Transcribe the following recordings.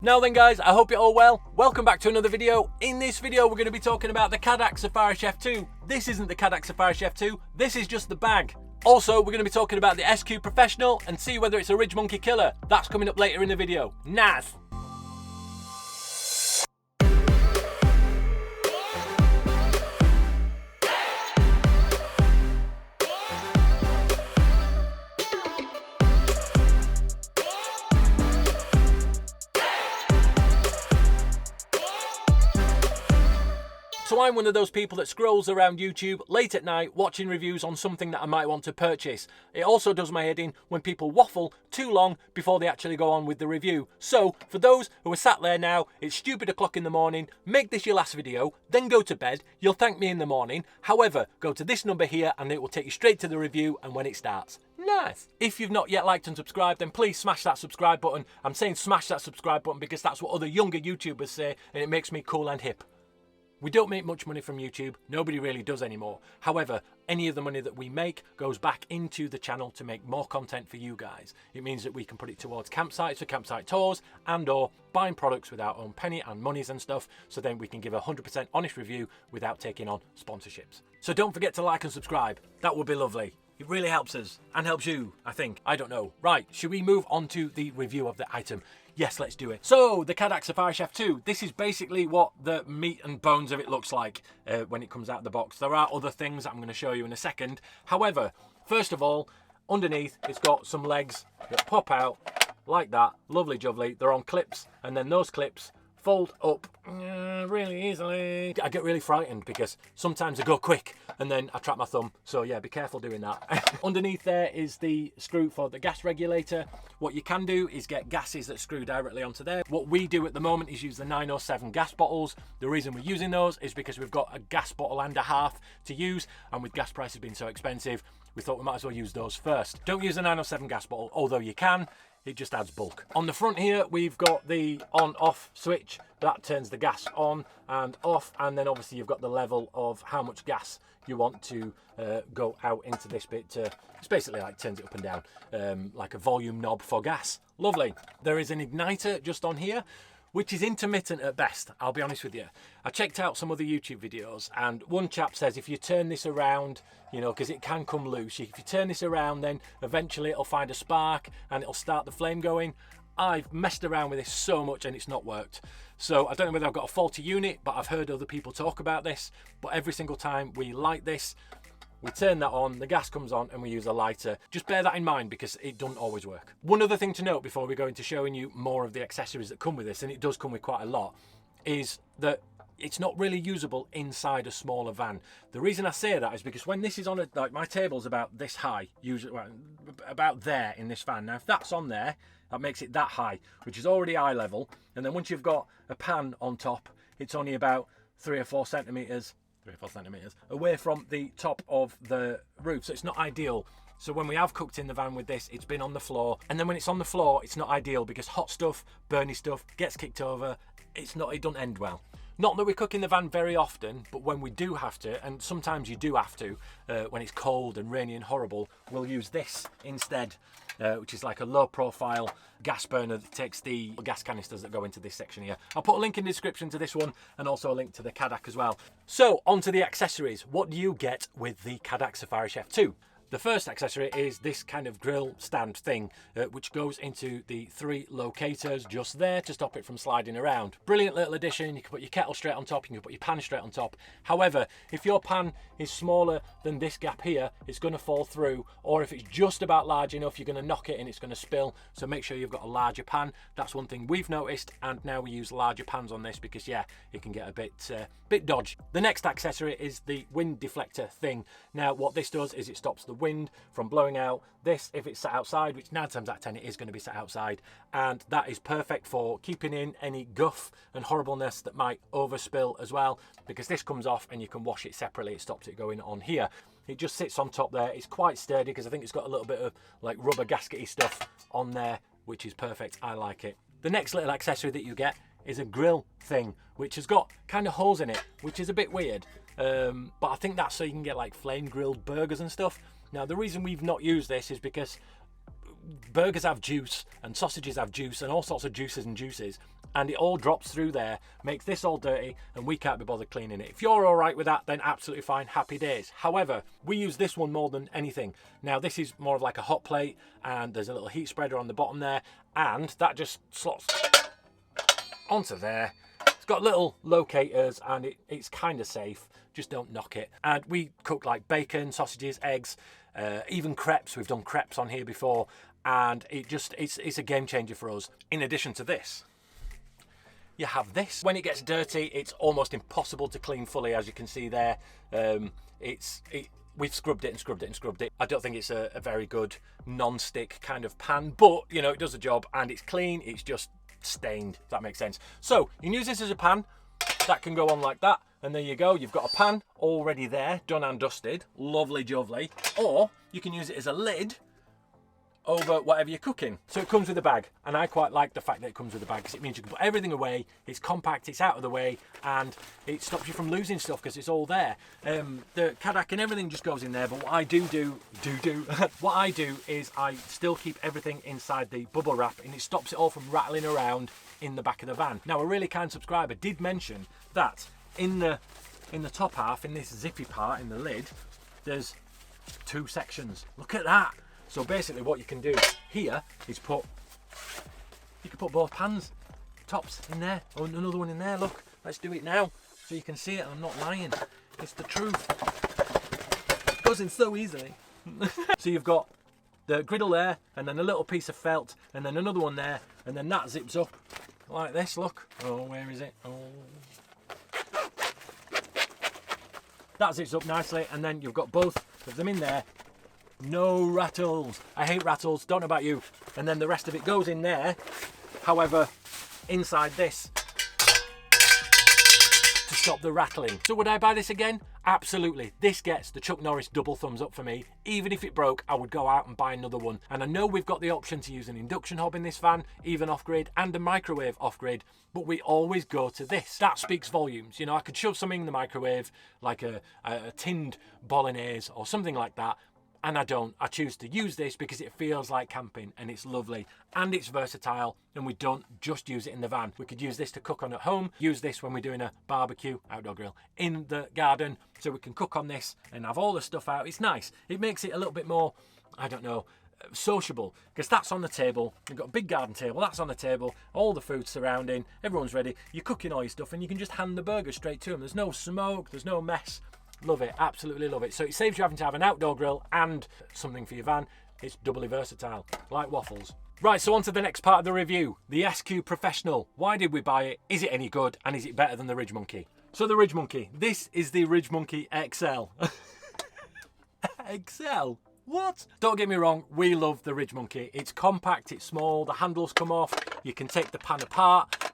Now then guys, I hope you're all well. Welcome back to another video. In this video we're going to be talking about the Cadac Safari Chef 2. This isn't the Cadac Safari Chef 2, this is just the bag. Also, we're going to be talking about the SQ Professional and see whether it's a Ridge Monkey killer. That's coming up later in the video. Nice! So I'm one of those people that scrolls around YouTube late at night watching reviews on something that I might want to purchase. It also does my head in when people waffle too long before they actually go on with the review. So for those who are sat there now, it's stupid o'clock in the morning, make this your last video, then go to bed, you'll thank me in the morning. However, go to this number here and it will take you straight to the review and when it starts. Nice. If you've not yet liked and subscribed, then please smash that subscribe button. I'm saying smash that subscribe button because that's what other younger YouTubers say and it makes me cool and hip. We don't make much money from YouTube, nobody really does anymore. However, any of the money that we make goes back into the channel to make more content for you guys. It means that we can put it towards campsites for campsite tours and or buying products with our own penny and monies and stuff, so then we can give a 100% honest review without taking on sponsorships. So don't forget to like and subscribe, that would be lovely. It really helps us and helps you, I think. I don't know. Right, should we move on to the review of the item? Yes, let's do it. So, the Cadac Safari Chef 2. This is basically what the meat and bones of it looks like when it comes out of the box. There are other things that I'm going to show you in a second. However, first of all, underneath it's got some legs that pop out like that. Lovely jubbly. They're on clips, and then those clips fold up really easily. I get really frightened because sometimes I go quick and then I trap my thumb. So yeah, be careful doing that. Underneath there is the screw for the gas regulator. What you can do is get gases that screw directly onto there. What we do at the moment is use the 907 gas bottles. The reason we're using those is because we've got a gas bottle and a half to use, and with gas prices being so expensive, we thought we might as well use those first. Don't use the 907 gas bottle, although you can. It just adds bulk. On the front here, we've got the on-off switch. That turns the gas on and off, and then obviously you've got the level of how much gas you want to go out into this bit. It's basically like turns it up and down, like a volume knob for gas. Lovely. There is an igniter just on here, which is intermittent at best, I'll be honest with you. I checked out some other YouTube videos and one chap says if you turn this around, you know, because it can come loose, if you turn this around then eventually it'll find a spark and it'll start the flame going. I've messed around with this so much and it's not worked. So I don't know whether I've got a faulty unit, but I've heard other people talk about this. But every single time we light this, we turn that on, the gas comes on and we use a lighter. Just bear that in mind because it doesn't always work. One other thing to note before we go into showing you more of the accessories that come with this, and it does come with quite a lot, is that it's not really usable inside a smaller van. The reason I say that is because when this is on like my table's about this high, usually about there in this van. Now if that's on there, that makes it that high, which is already eye level. And then once you've got a pan on top, it's only about 3 or 4 centimeters away from the top of the roof, so it's not ideal. So when we have cooked in the van with this, it's been on the floor, and then when it's on the floor, it's not ideal because hot stuff, burny stuff gets kicked over. It doesn't end well. Not that we cook in the van very often, but when we do have to, and sometimes you do have to, when it's cold and rainy and horrible, we'll use this instead, which is like a low profile gas burner that takes the gas canisters that go into this section here. I'll put a link in the description to this one and also a link to the Cadac as well. So onto the accessories. What do you get with the Cadac Safari Chef 2? The first accessory is this kind of grill stand thing, which goes into the 3 locators just there to stop it from sliding around. Brilliant little addition. You can put your kettle straight on top, you can put your pan straight on top. However, if your pan is smaller than this gap here, it's going to fall through, or if it's just about large enough, you're going to knock it and it's going to spill. So make sure you've got a larger pan. That's one thing we've noticed, and now we use larger pans on this because yeah, it can get a bit dodgy. The next accessory is the wind deflector thing. Now what this does is it stops the wind from blowing out this if it's sat outside, which 9 times out of 10 it is going to be sat outside, and that is perfect for keeping in any guff and horribleness that might overspill as well, because this comes off and you can wash it separately. It stops it going on here. It just sits on top there. It's quite sturdy because I think it's got a little bit of like rubber gaskety stuff on there, which is perfect. I like it. The next little accessory that you get is a grill thing, which has got kind of holes in it, which is a bit weird. But I think that's so you can get like flame grilled burgers and stuff. Now the reason we've not used this is because burgers have juice and sausages have juice and all sorts of juices and juices, and it all drops through there, makes this all dirty, and we can't be bothered cleaning it. If you're all right with that, then absolutely fine, happy days. However, we use this one more than anything. Now, this is more of like a hot plate, and there's a little heat spreader on the bottom there, and that just slots onto there. It's got little locators, and it's kind of safe. Just don't knock it. And we cook like bacon, sausages, eggs, even crepes. We've done crepes on here before, and it's a game changer for us. In addition to this, you have this. When it gets dirty, it's almost impossible to clean fully, as you can see there. We've scrubbed it and scrubbed it and scrubbed it. I don't think it's a very good non-stick kind of pan, but you know, it does the job, and it's clean. It's just stained, if that makes sense. So you can use this as a pan. That can go on like that, and there you go. You've got a pan already there, done and dusted. Lovely jovely. Or you can use it as a lid over whatever you're cooking. So it comes with a bag, and I quite like the fact that it comes with a bag because it means you can put everything away. It's compact, it's out of the way, and it stops you from losing stuff because it's all there. The Cadac and everything just goes in there, but what I do what I do is I still keep everything inside the bubble wrap, and it stops it all from rattling around in the back of the van. Now, a really kind subscriber did mention that in the top half, in this zippy part in the lid, there's 2 sections. Look at that. So basically what you can do here is you can put both pans, tops in there, or another one in there. Look, let's do it now so you can see it. I'm not lying, it's the truth. It goes in so easily. So you've got the griddle there, and then a little piece of felt, and then another one there, and then that zips up like this. Look, oh, where is it? Oh, that zips up nicely, and then you've got both of them in there. No rattles. I hate rattles, don't know about you. And then the rest of it goes in there. However, inside this to stop the rattling. So would I buy this again? Absolutely. This gets the Chuck Norris double thumbs up for me. Even if it broke, I would go out and buy another one. And I know we've got the option to use an induction hob in this van, even off-grid, and a microwave off-grid, but we always go to this. That speaks volumes. You know, I could shove something in the microwave, like a tinned bolognese or something like that, and I don't. I choose to use this because it feels like camping, and it's lovely, and it's versatile, and we don't just use it in the van. We could use this to cook on at home, use this when we're doing a barbecue, outdoor grill, in the garden, so we can cook on this and have all the stuff out. It's nice. It makes it a little bit more, I don't know, sociable, because that's on the table. You've got a big garden table, that's on the table, all the food surrounding, everyone's ready. You're cooking all your stuff, and you can just hand the burger straight to them. There's no smoke, there's no mess. Love it, absolutely love it. So it saves you having to have an outdoor grill and something for your van. It's doubly versatile, like waffles. Right, so on to the next part of the review. The SQ Professional. Why did we buy it? Is it any good? And is it better than the Ridge Monkey? So the Ridge Monkey. This is the Ridge Monkey XL. XL? What? Don't get me wrong, we love the Ridge Monkey. It's compact, it's small, the handles come off, you can take the pan apart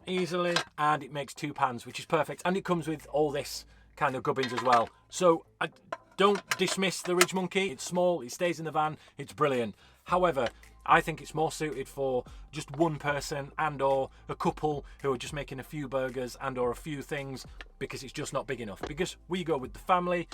easily, and it makes 2 pans, which is perfect. And it comes with all this kind of gubbins as well. So I don't dismiss the Ridge Monkey. It's small, it stays in the van, it's brilliant. However, I think it's more suited for just one person and or a couple who are just making a few burgers and or a few things, because it's just not big enough. Because we go with the family.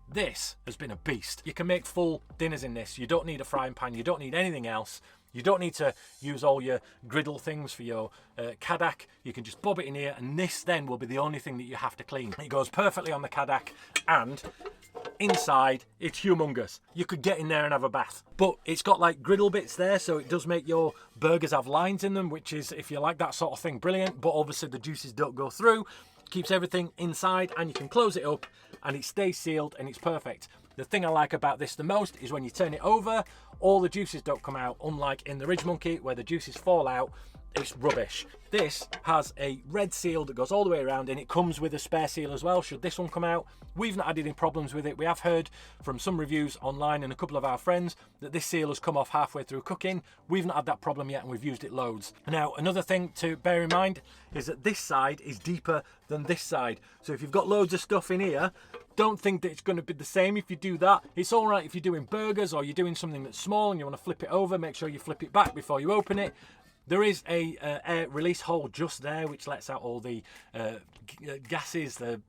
This has been a beast. You can make full dinners in this. You don't need a frying pan, you don't need anything else. You don't need to use all your griddle things for your Cadac. You can just bob it in here, and this then will be the only thing that you have to clean. It goes perfectly on the Cadac, and inside it's humongous. You could get in there and have a bath. But it's got like griddle bits there, so it does make your burgers have lines in them, which is, if you like that sort of thing, brilliant. But obviously the juices don't go through. Keeps everything inside, and you can close it up and it stays sealed, and it's perfect. The thing I like about this the most is when you turn it over, all the juices don't come out, unlike in the Ridge Monkey where the juices fall out. It's rubbish. This has a red seal that goes all the way around, and it comes with a spare seal as well should this one come out. We've not had any problems with it. We have heard from some reviews online and a couple of our friends that this seal has come off halfway through cooking. We've not had that problem yet, and we've used it loads. Now, another thing to bear in mind is that this side is deeper than this side. So if you've got loads of stuff in here, don't think that it's going to be the same if you do that. It's all right if you're doing burgers or you're doing something that's small and you want to flip it over. Make sure you flip it back before you open it. There is a air release hole just there, which lets out all the gases, the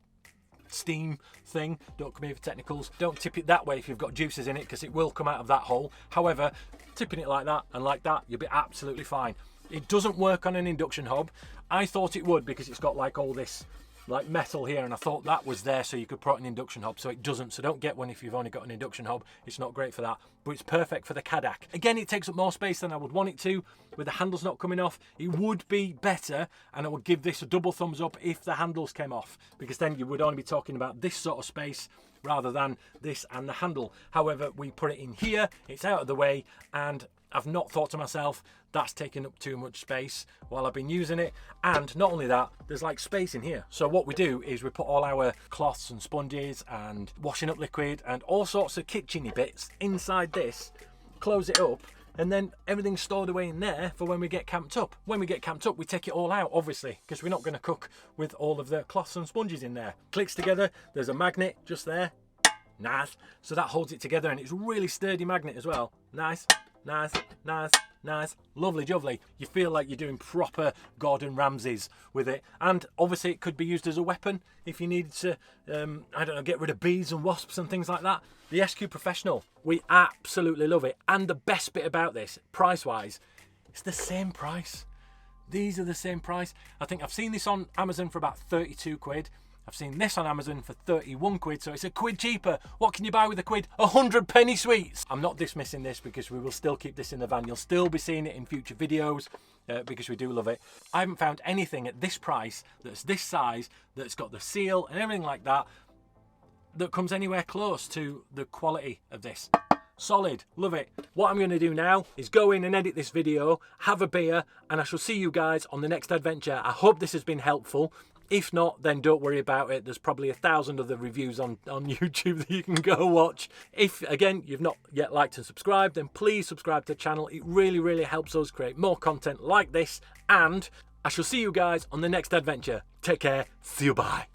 steam thing. Don't come here for technicals. Don't tip it that way if you've got juices in it, because it will come out of that hole. However, tipping it like that and like that, you'll be absolutely fine. It doesn't work on an induction hob. I thought it would because it's got like all this like metal here, and I thought that was there so you could put an induction hob, so it doesn't. So don't get one if you've only got an induction hob. It's not great for that, but it's perfect for the Cadac. Again, it takes up more space than I would want it to with the handles not coming off. It would be better, and I would give this a double thumbs up if the handles came off, because then you would only be talking about this sort of space rather than this and the handle. However, we put it in here, it's out of the way, and I've not thought to myself, that's taking up too much space while I've been using it. And not only that, there's like space in here. So what we do is we put all our cloths and sponges and washing up liquid and all sorts of kitcheny bits inside this, close it up, and then everything's stored away in there for when we get camped up. When we get camped up, we take it all out, obviously, because we're not going to cook with all of the cloths and sponges in there. Clicks together, there's a magnet just there. Nice. So that holds it together, and it's a really sturdy magnet as well. Nice, nice, nice, nice. Lovely jubbly. You feel like you're doing proper Gordon Ramsays with it. And obviously it could be used as a weapon if you needed to, I don't know, get rid of bees and wasps and things like that. The SQ Professional, we absolutely love it. And the best bit about this, price-wise, it's the same price. These are the same price. I think I've seen this on Amazon for about 32 quid. I've seen this on Amazon for 31 quid, so it's a quid cheaper. What can you buy with a quid? 100 penny sweets. I'm not dismissing this because we will still keep this in the van. You'll still be seeing it in future videos because we do love it. I haven't found anything at this price that's this size, that's got the seal and everything like that, that comes anywhere close to the quality of this. Solid, love it. What I'm going to do now is go in and edit this video, have a beer, and I shall see you guys on the next adventure. I hope this has been helpful. If not, then don't worry about it. There's probably 1,000 other reviews on YouTube that you can go watch. If, again, you've not yet liked and subscribed, then please subscribe to the channel. It really, really helps us create more content like this. And I shall see you guys on the next adventure. Take care. See you, bye.